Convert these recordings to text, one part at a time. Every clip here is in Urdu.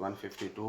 152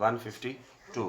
152।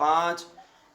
5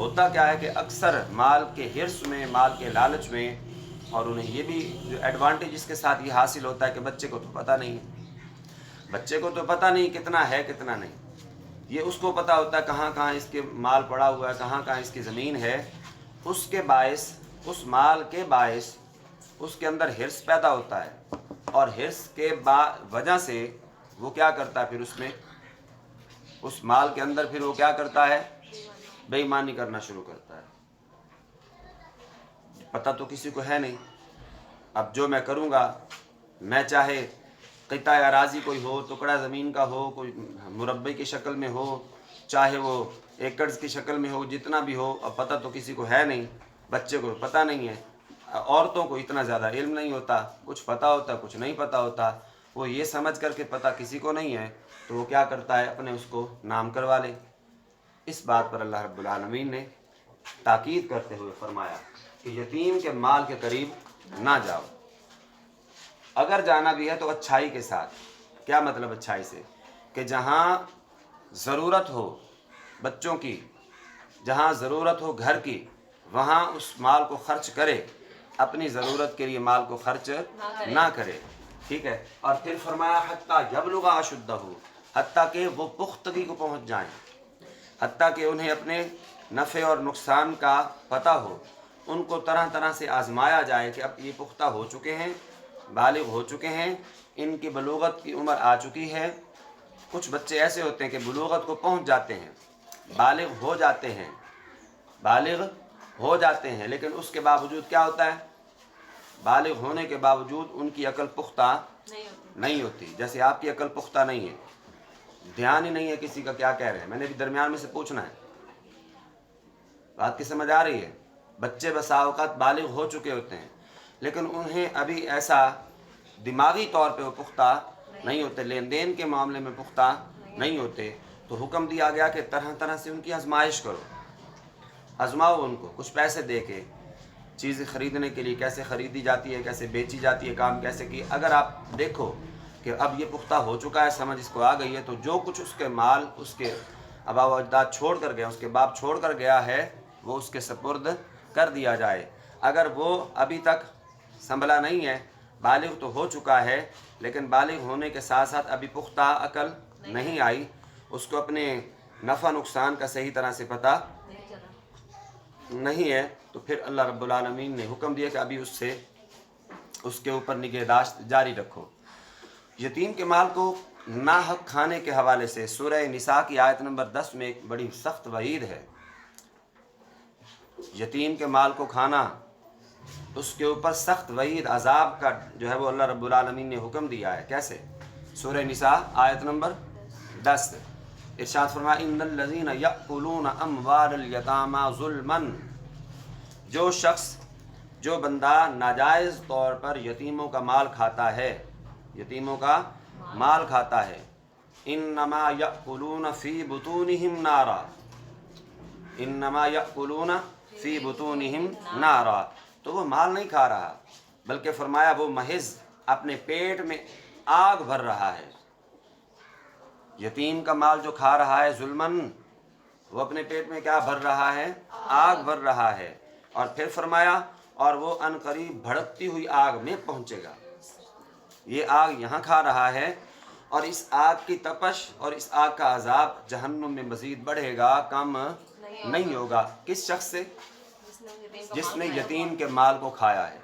ہوتا کیا ہے کہ اکثر مال کے حرص میں، مال کے لالچ میں، اور انہیں یہ بھی جو ایڈوانٹیج اس کے ساتھ یہ حاصل ہوتا ہے کہ بچے کو تو پتہ نہیں ہے، بچے کو تو پتہ نہیں کتنا ہے کتنا نہیں، یہ اس کو پتہ ہوتا ہے کہاں کہاں اس کے مال پڑا ہوا ہے، کہاں کہاں اس کی زمین ہے، اس کے باعث، اس مال کے باعث اس کے اندر حرص پیدا ہوتا ہے، اور حرص کے وجہ سے وہ کیا کرتا ہے پھر اس میں، اس مال کے اندر پھر وہ کیا کرتا ہے، بے ایمانی کرنا شروع کرتا ہے۔ پتہ تو کسی کو ہے نہیں، اب جو میں کروں گا، میں چاہے قطع اراضی کوئی ہو، ٹکڑا زمین کا ہو، کوئی مربع کی شکل میں ہو، چاہے وہ ایکڑز کی شکل میں ہو، جتنا بھی ہو، اب پتہ تو کسی کو ہے نہیں، بچے کو پتہ نہیں ہے، عورتوں کو اتنا زیادہ علم نہیں ہوتا، کچھ پتہ ہوتا کچھ نہیں پتہ ہوتا، وہ یہ سمجھ کر کے پتہ کسی کو نہیں ہے تو وہ کیا کرتا ہے، اپنے اس کو نام کروا لے۔ اس بات پر اللہ رب العالمین نے تاکید کرتے ہوئے فرمایا کہ یتیم کے مال کے قریب نہ جاؤ، اگر جانا بھی ہے تو اچھائی کے ساتھ۔ کیا مطلب اچھائی سے؟ کہ جہاں ضرورت ہو بچوں کی، جہاں ضرورت ہو گھر کی، وہاں اس مال کو خرچ کرے، اپنی ضرورت کے لیے مال کو خرچ نہ کرے، ٹھیک ہے۔ اور پھر فرمایا حتیٰ یبلغ اشدہ، حتیٰ کہ وہ پختگی کو پہنچ جائیں، حتیٰ کہ انہیں اپنے نفع اور نقصان کا پتہ ہو، ان کو طرح طرح سے آزمایا جائے کہ اب یہ پختہ ہو چکے ہیں، بالغ ہو چکے ہیں، ان کی بلوغت کی عمر آ چکی ہے۔ کچھ بچے ایسے ہوتے ہیں کہ بلوغت کو پہنچ جاتے ہیں، بالغ ہو جاتے ہیں، بالغ ہو جاتے ہیں، لیکن اس کے باوجود کیا ہوتا ہے، بالغ ہونے کے باوجود ان کی عقل پختہ نہیں ہوتی۔ جیسے آپ کی عقل پختہ نہیں ہے، دھیان ہی نہیں ہے کسی کا کیا کہہ رہے ہیں، میں نے بھی درمیان میں سے پوچھنا ہے، بات کی سمجھ آ رہی ہے؟ بچے بسا اوقات بالغ ہو چکے ہوتے ہیں لیکن انہیں ابھی ایسا دماغی طور پہ وہ پختہ نہیں ہوتے، لین دین کے معاملے میں پختہ نہیں ہوتے، تو حکم دیا گیا کہ طرح طرح سے ان کی آزمائش کرو، آزماؤ ان کو، کچھ پیسے دے کے، چیزیں خریدنے کے لیے کیسے خریدی جاتی ہے، کیسے بیچی جاتی ہے، کام کیسے کی، اگر آپ دیکھو کہ اب یہ پختہ ہو چکا ہے، سمجھ اس کو آ گئی ہے، تو جو کچھ اس کے مال اس کے آبا و اجداد چھوڑ کر گیا، اس کے باپ چھوڑ کر گیا ہے، وہ اس کے سپرد کر دیا جائے۔ اگر وہ ابھی تک سنبھلا نہیں ہے، بالغ تو ہو چکا ہے لیکن بالغ ہونے کے ساتھ ساتھ ابھی پختہ عقل نہیں آئی، اس کو اپنے نفع نقصان کا صحیح طرح سے پتہ نہیں ہے، تو پھر اللہ رب العالمین نے حکم دیا کہ ابھی اس کے اوپر نگہداشت جاری رکھو۔ یتیم کے مال کو ناحق کھانے کے حوالے سے سورہ نساء کی آیت نمبر 10 میں ایک بڑی سخت وعید ہے۔ یتیم کے مال کو کھانا، اس کے اوپر سخت وعید، عذاب کا جو ہے وہ اللہ رب العالمین نے حکم دیا ہے۔ کیسے؟ سورہ نساء آیت نمبر 10 ارشاد فرمایا ان الذین یأکلون اموال الیتامی ظلما، جو شخص، جو بندہ ناجائز طور پر یتیموں کا مال کھاتا ہے، یتیموں کا مال کھاتا ہے، انما یأکلون فی بطونہم نارا، انما یأکلون فی بطونہم نارا، تو وہ مال نہیں کھا رہا بلکہ فرمایا وہ محض اپنے پیٹ میں آگ بھر رہا ہے۔ یتیم کا مال جو کھا رہا ہے ظلمن، وہ اپنے پیٹ میں کیا بھر رہا ہے؟ آگ بھر رہا ہے، اور پھر فرمایا اور وہ ان قریب بھڑکتی ہوئی آگ میں پہنچے گا۔ یہ آگ یہاں کھا رہا ہے اور اس آگ کی تپش اور اس آگ کا عذاب جہنم میں مزید بڑھے گا، کم نہیں ہوگا۔ کس شخص سے؟ جس نے یتیم کے مال کو کھایا ہے،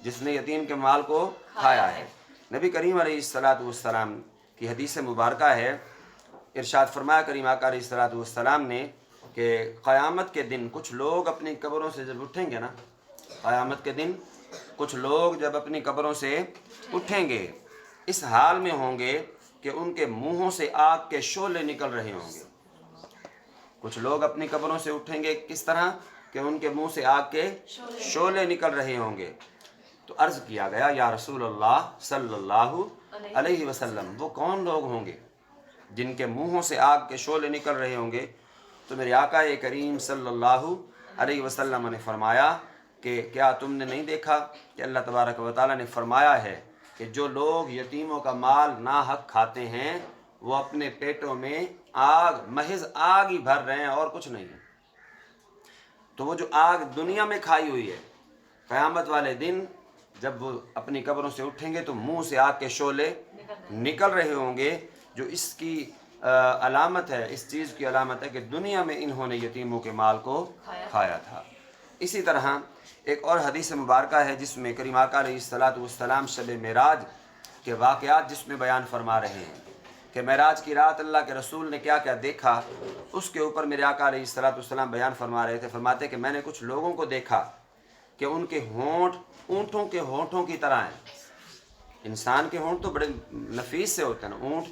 جس نے یتیم کے مال کو کھایا ہے۔ نبی کریم علیہ السلام کی حدیث مبارکہ ہے، ارشاد فرمایا کریم آقا علیہ السلام نے کہ قیامت کے دن کچھ لوگ اپنی قبروں سے جب اٹھیں گے نا، قیامت کے دن کچھ لوگ جب اپنی قبروں سے اٹھیں گے، اس حال میں ہوں گے کہ ان کے منہوں سے آگ کے شعلے نکل رہے ہوں گے۔ کچھ لوگ اپنی قبروں سے اٹھیں گے کس طرح کہ ان کے منہ سے آگ کے شعلے نکل رہے ہوں گے۔ تو عرض کیا گیا یا رسول اللہ صلی اللہ علیہ وسلم، وہ کون لوگ ہوں گے جن کے منہوں سے آگ کے شعلے نکل رہے ہوں گے؟ تو میرے آقا کریم صلی اللہ علیہ وسلم نے فرمایا کہ کیا تم نے نہیں دیکھا کہ اللہ تبارک و تعالیٰ نے فرمایا ہے کہ جو لوگ یتیموں کا مال ناحق کھاتے ہیں وہ اپنے پیٹوں میں آگ، محض آگ ہی بھر رہے ہیں اور کچھ نہیں ہے۔ تو وہ جو آگ دنیا میں کھائی ہوئی ہے، قیامت والے دن جب وہ اپنی قبروں سے اٹھیں گے تو منہ سے آگ کے شعلے نکل رہے ہوں گے، جو اس کی علامت ہے، اس چیز کی علامت ہے کہ دنیا میں انہوں نے یتیموں کے مال کو کھایا تھا۔ اسی طرح ایک اور حدیث مبارکہ ہے جس میں کریم آقا علیہ الصلوۃ والسلام شب معراج کے واقعات جس میں بیان فرما رہے ہیں کہ معراج کی رات اللہ کے رسول نے کیا کیا دیکھا، اس کے اوپر میرے آقا علیہ الصلوۃ والسلام بیان فرما رہے تھے۔ فرماتے کہ میں نے کچھ لوگوں کو دیکھا کہ ان کے ہونٹ اونٹوں کے ہونٹوں کی طرح ہیں۔ انسان کے ہونٹ تو بڑے نفیس سے ہوتے ہیں نا، اونٹ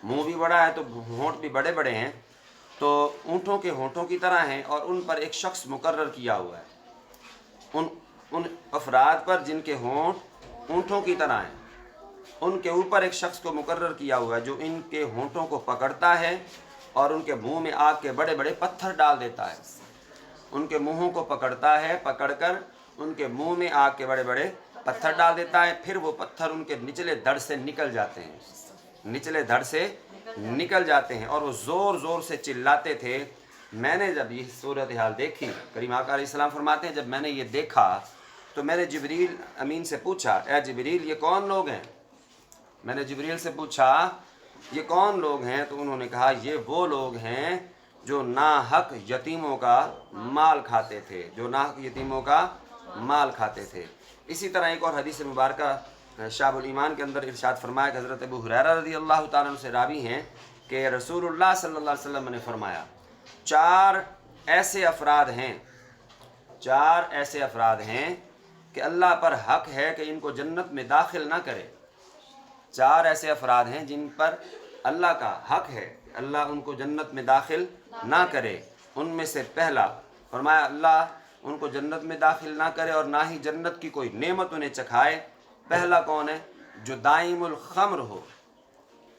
منہ بھی بڑا ہے تو ہونٹ بھی بڑے بڑے ہیں، تو اونٹوں کے ہونٹوں کی طرح ہیں، اور ان پر ایک شخص مقرر کیا ہوا ہے۔ ان افراد پر جن کے ہونٹ اونٹوں کی طرح ہیں، ان کے اوپر ایک شخص کو مقرر کیا ہوا ہے جو ان کے ہونٹوں کو پکڑتا ہے اور ان کے منہ میں آگ کے بڑے بڑے پتھر ڈال دیتا ہے۔ ان کے منہوں کو پکڑتا ہے، پکڑ کر ان کے منہ میں آگ کے بڑے بڑے پتھر ڈال دیتا ہے، پھر وہ پتھر ان کے نچلے دھڑ سے نکل جاتے ہیں، نچلے دھڑ سے نکل جاتے ہیں، اور وہ زور زور سے چلاتے تھے۔ میں نے جب یہ صورتحال دیکھی، کریم آقا علیہ السلام فرماتے ہیں جب میں نے یہ دیکھا تو میں نے جبریل امین سے پوچھا، اے جبریل یہ کون لوگ ہیں؟ میں نے جبریل سے پوچھا یہ کون لوگ ہیں؟ تو انہوں نے کہا یہ وہ لوگ ہیں جو ناحق یتیموں کا مال کھاتے تھے، جو ناحق یتیموں کا مال کھاتے تھے۔ اسی طرح ایک اور حدیث مبارکہ شعب الایمان کے اندر ارشاد فرمایا کہ حضرت ابو ہریرہ رضی اللہ تعالیٰ عنہ سے راوی ہیں کہ رسول اللہ صلی اللہ علیہ وسلم نے فرمایا 4 ایسے افراد ہیں کہ اللہ پر حق ہے کہ ان کو جنت میں داخل نہ کرے۔ 4 ایسے افراد ہیں جن پر اللہ کا حق ہے اللہ ان کو جنت میں داخل نہ کرے۔ ان میں سے پہلا فرمایا اللہ ان کو جنت میں داخل نہ کرے اور نہ ہی جنت کی کوئی نعمت انہیں چکھائے۔ پہلا کون ہے؟ جو دائم الخمر ہو۔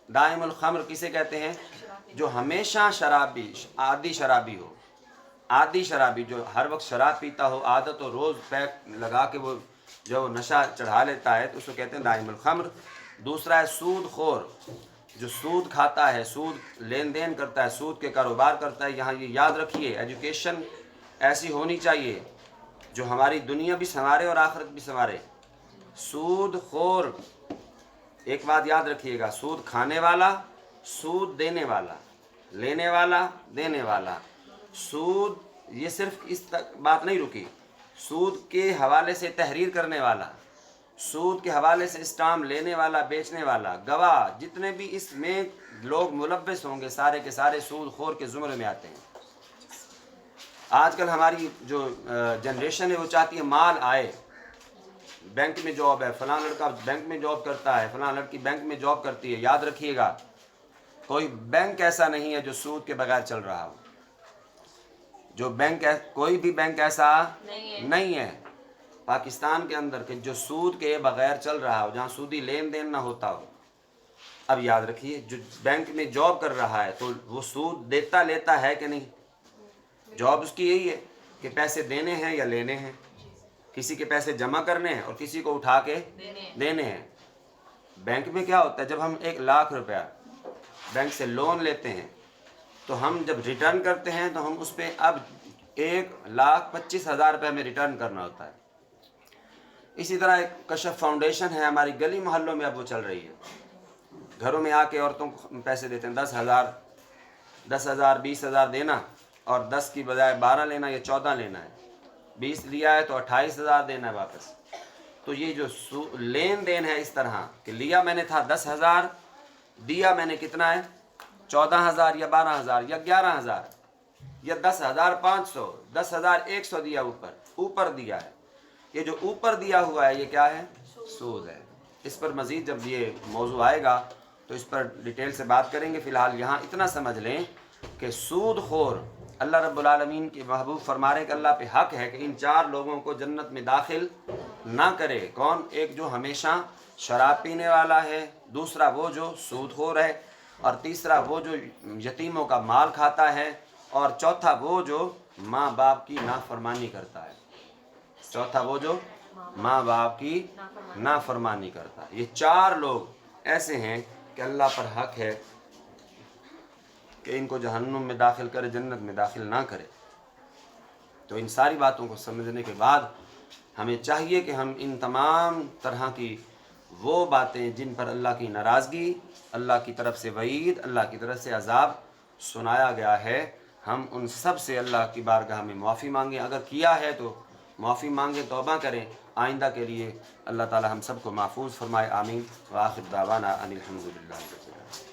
دائم الخمر کسے کہتے ہیں؟ جو ہمیشہ شرابی، عادی شرابی ہو، عادی شرابی جو ہر وقت شراب پیتا ہو، عادت ہو، روز پیک لگا کے وہ جو نشہ چڑھا لیتا ہے تو اس کو کہتے ہیں دائم الخمر۔ دوسرا ہے سود خور، جو سود کھاتا ہے، سود لین دین کرتا ہے، سود کے کاروبار کرتا ہے۔ یہاں یہ یاد رکھیے ایجوکیشن ایسی ہونی چاہیے جو ہماری دنیا بھی سنوارے اور آخرت بھی سنوارے۔ سود خور، ایک بات یاد رکھیے گا، سود کھانے والا، سود دینے والا، لینے والا، دینے والا۔ سود یہ صرف اس تک بات نہیں رکی، سود کے حوالے سے تحریر کرنے والا، سود کے حوالے سے اسٹامپ لینے والا، بیچنے والا، گواہ، جتنے بھی اس میں لوگ ملوث ہوں گے سارے کے سارے سود خور کے زمرے میں آتے ہیں۔ آج کل ہماری جو جنریشن ہے وہ چاہتی ہے مال آئے، بینک میں جاب ہے، فلاں لڑکا بینک میں جاب کرتا ہے، فلاں لڑکی بینک میں جاب کرتی ہے۔ یاد رکھیے گا کوئی بینک ایسا نہیں ہے جو سود کے بغیر چل رہا ہو، جو بینک کوئی بھی بینک ایسا نہیں ہے پاکستان کے اندر کہ جو سود کے بغیر چل رہا ہو، جہاں سودی لین دین نہ ہوتا ہو۔ اب یاد رکھیے جو بینک میں جاب کر رہا ہے تو وہ سود دیتا لیتا ہے کہ نہیں؟ جاب اس کی یہی ہے کہ پیسے دینے ہیں یا لینے ہیں، کسی کے پیسے جمع کرنے ہیں اور کسی کو اٹھا کے دینے ہیں۔ بینک میں کیا ہوتا ہے جب ہم 1 لاکھ روپیہ بینک سے لون لیتے ہیں تو ہم جب ریٹرن کرتے ہیں تو ہم اس پہ اب 1,25,000 روپے میں ریٹرن کرنا ہوتا ہے۔ اسی طرح ایک کشف فاؤنڈیشن ہے ہماری گلی محلوں میں، اب وہ چل رہی ہے، گھروں میں آ کے عورتوں کو پیسے دیتے ہیں 10,000 20,000 دینا، اور 10 کی بجائے 12 لینا یا 14 لینا ہے، 20 لیا ہے تو 28,000 دینا ہے واپس۔ تو یہ جو لین دین ہے اس طرح کہ لیا میں نے تھا 10,000، دیا میں نے کتنا ہے 14,000 یا 12,000 یا 11,000 یا 10,500، 10,100 دیا، اوپر دیا ہے۔ یہ جو اوپر دیا ہوا ہے یہ کیا ہے؟ سود ہے۔ اس پر مزید جب یہ موضوع آئے گا تو اس پر ڈیٹیل سے بات کریں گے۔ فی الحال یہاں اتنا سمجھ لیں کہ سود خور اللہ رب العالمین کے محبوب فرما رہے کہ اللہ پہ حق ہے کہ ان 4 لوگوں کو جنت میں داخل نہ کرے۔ کون؟ ایک جو ہمیشہ شراب پینے والا ہے، دوسرا وہ جو سود خور ہے، اور تیسرا وہ جو یتیموں کا مال کھاتا ہے، اور چوتھا وہ جو ماں باپ کی نافرمانی کرتا ہے۔ چوتھا وہ جو ماں باپ کی نافرمانی کرتا ہے۔ یہ 4 لوگ ایسے ہیں کہ اللہ پر حق ہے کہ ان کو جہنم میں داخل کرے، جنت میں داخل نہ کرے۔ تو ان ساری باتوں کو سمجھنے کے بعد ہمیں چاہیے کہ ہم ان تمام طرح کی وہ باتیں جن پر اللہ کی ناراضگی، اللہ کی طرف سے وعید، اللہ کی طرف سے عذاب سنایا گیا ہے، ہم ان سب سے اللہ کی بارگاہ میں معافی مانگیں. اگر کیا ہے تو معافی مانگیں، توبہ کریں. آئندہ کے لیے اللہ تعالی ہم سب کو محفوظ فرمائے. آمین. وآخر دعوانا ان الحمد للہ.